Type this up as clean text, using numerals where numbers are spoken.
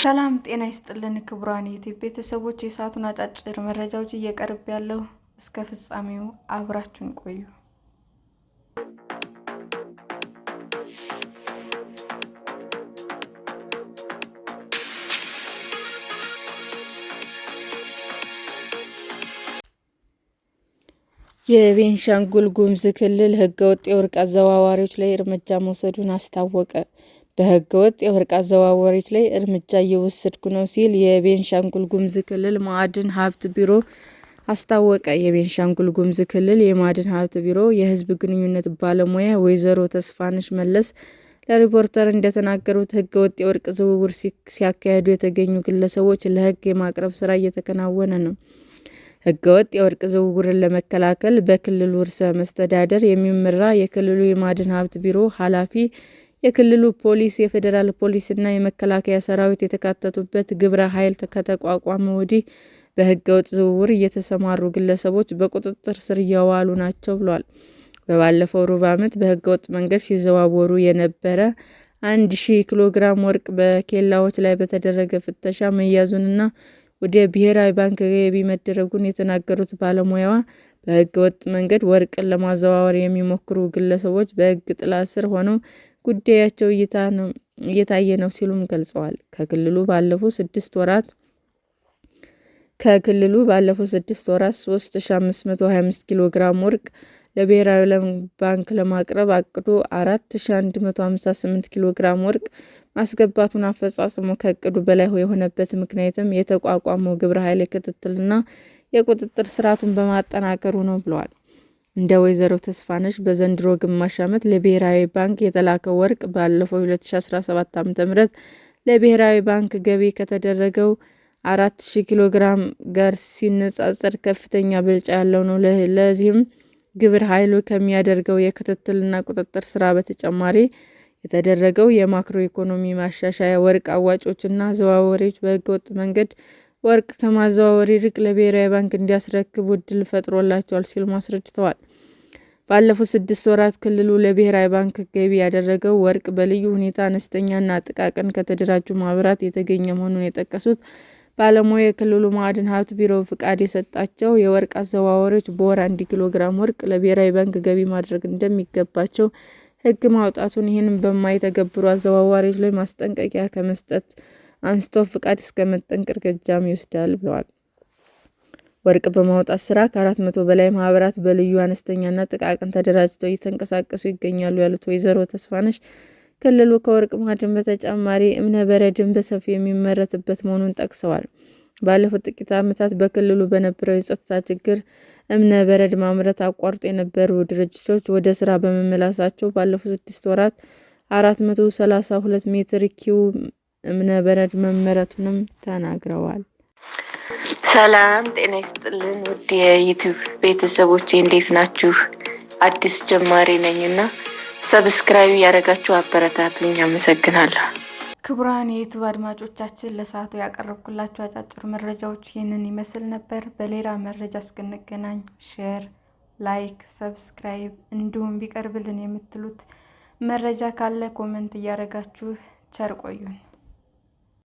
ሰላም ጤና ይስጥልን ክቡራን የዩቲዩብ ቤተሰቦች፣ የሰዓቱን አጫጭር መረጃዎች እየቀርብ ያለው እስከ ፍጻሜው አብራችሁን ቆዩ። የቤንሻንጉል ጉሙዝ ክልል ህገወጥ የወርቅ አዘዋዋሪዎች ላይ እርምጃ መውሰዱን አስታወቀ። በህገወጥ የወርቅ አዘዋዋሪዎች ላይ እርምጃ እየወሰድኩ ነው ሲል የቤንሻንጉል ጉሙዝ ክልል ማዕድን ሀብት ቢሮ አስታወቀ። የቤንሻንጉል ጉሙዝ ክልል የማዕድን ሀብት ቢሮ የህዝብ ግንኙነት ባለሙያ ወይዘሮ ተስፋነሽ መለስ ለሪፖርተር እንደተናገሩት ህገወጥ የወርቅ ዝውውር ሲያካሂዱ የተገኙ ግለሰቦች ለህግ የማቅረብ ስራ እየተከናወነ ነው። ህገወጥ የወርቅ ዝውውርን ለመከላከል በክልሉ ርዕሰ መስተዳድር የሚመራ የክልሉ የማዕድን ሀብት ቢሮ ኃላፊ፣ የክልሉ ፖሊስ፣ የፌዴራል ፖሊስና የመከላከያ ሰራዊት የተካተቱበት ግብረ ኃይል ከተቋቋመ ወዲህ በህገወጥ ዝውውር የተሰማሩ ግለሰቦች በቁጥጥር ስር እየዋሉ ናቸው ብሏል። ባለፈው ሩብ ዓመት በህገወጥ መንገድ ሲዘዋወሩ የነበረ 1000 ኪሎ ግራም ወርቅ በኬላዎች ላይ በተደረገ ፍተሻ መያዙንና ወደ ብሔራዊ ባንክ ገቢ መደረጉን የተናገሩት ባለሙያዋ በህገወጥ መንገድ ወርቅን ለማዘዋወር የሚሞክሩ ግለሰቦች በህግ ጥላ ስር ሆነው ጉዳያቸው እየታየ ነው ሲሉም ገልጸዋል። ከክልሉ ባለፉት 6 ወራት 3525 ኪሎ ግራም ወርቅ ለብሔራዊ ባንክ ለማቅረብ አቅዶ 4158 ኪሎ ግራም ወርቅ ማስገባቱን አፈጻጸሙ ከእቅዱ በላይ የሆነበት ምክንያትም የተቋቋመው ግብረ ኃይል የክትትልና የቁጥጥር ስርዓቱን በማጠናከሩ ነው ብለዋል። እንደ ወይዘሮ ተስፋነሽ በዘንድሮ ግማሽ ዓመት ለብሔራዊ ባንክ የተላከው ወርቅ ባለፈው 2017 ዓ.ም ለብሔራዊ ባንክ ገቢ ከተደረገው 4000 ኪሎ ግራም ጋር ሲነጻጸር ከፍተኛ ብልጫ ያለው ነው። ለዚህም ግብረ ኃይሉ ከሚያደርገው የክትትልና ቁጥጥር ስራ በተጨማሪ የተደረገው የማክሮ ኢኮኖሚ ማሻሻያ ወርቅ አዋጮችና አዘዋዋሪዎች በህገወጥ መንገድ ወርቅ ከማዘዋወር ይልቅ ለብሔራዊ ባንክ እንዲያስረክቡ እድል ፈጥሮላቸዋል ሲሉም አስረድተዋል። ባለፉት 6 ወራት ክልሉ ለብሔራዊ ባንክ ገቢ ያደረገው ወርቅ በልዩ ሁኔታ አነስተኛና ጥቃቅን ከተደራጁ ማህበራት የተገኘ መሆኑን የጠቀሱት ባለሙያው የክልሉ ማዕድን ሀብት ቢሮ ፍቃድ የሰጣቸው የወርቅ አዘዋዋሪዎች በወር 1 ኪሎ ግራም ወርቅ ለብሔራዊ ባንክ ገቢ ማድረግ እንደሚገባቸው ህግ ማውጣቱን፣ ይህንን በማይተገብሩ አዘዋዋሪዎች ላይ ማስጠንቀቂያ ከመስጠት አንስቶ ፍቃድ እስከ መንጠቅ እርምጃም ይወስዳል ብለዋል። ወርቅ በማውጣት ስራ ከ400 በላይ ማህበራት በልዩ አነስተኛና ጥቃቅን ተደራጅተው እየተንቀሳቀሱ ይገኛሉ ያሉት ወይዘሮ ተስፋነሽ ክልሉ ከወርቅ ማዕድን በተጨማሪ እብነ በረድን በሰፊው የሚመረትበት መሆኑን ጠቅሰዋል። ባለፉት ጥቂት ዓመታት በክልሉ በነበረው የጸጥታ ችግር እብነ በረድ ማምረት አቋርጦ የነበሩ ድርጅቶች ወደ ስራ በመመለሳቸው ባለፉት 6 ወራት 432 ሜትር ኪዩብ እብነ በረድ መመረቱንም ተናግረዋል። ሰላም ጤና ይስጥልን ውድ የዩቲዩብ ቤተሰቦቼ እንዴት ናችሁ? አዲስ ጀማሪ ነኝና ሰብስክራይብ ያደረጋችሁ አበረታቱኝ። አመሰግናለሁ። ክቡራን የዩቲዩብ አድማጮቻችን ለሰዓቱ ያቀረብኩላችሁ አጫጭር መረጃዎች ይህንን ይመስል ነበር። በሌላ መረጃ እስክንገናኝ ሼር፣ ላይክ፣ ሰብስክራይብ እንዲሁም ቢቀርብልን የምትሉት መረጃ ካለ ኮሜንት እያደረጋችሁ ቸር ቆዩን።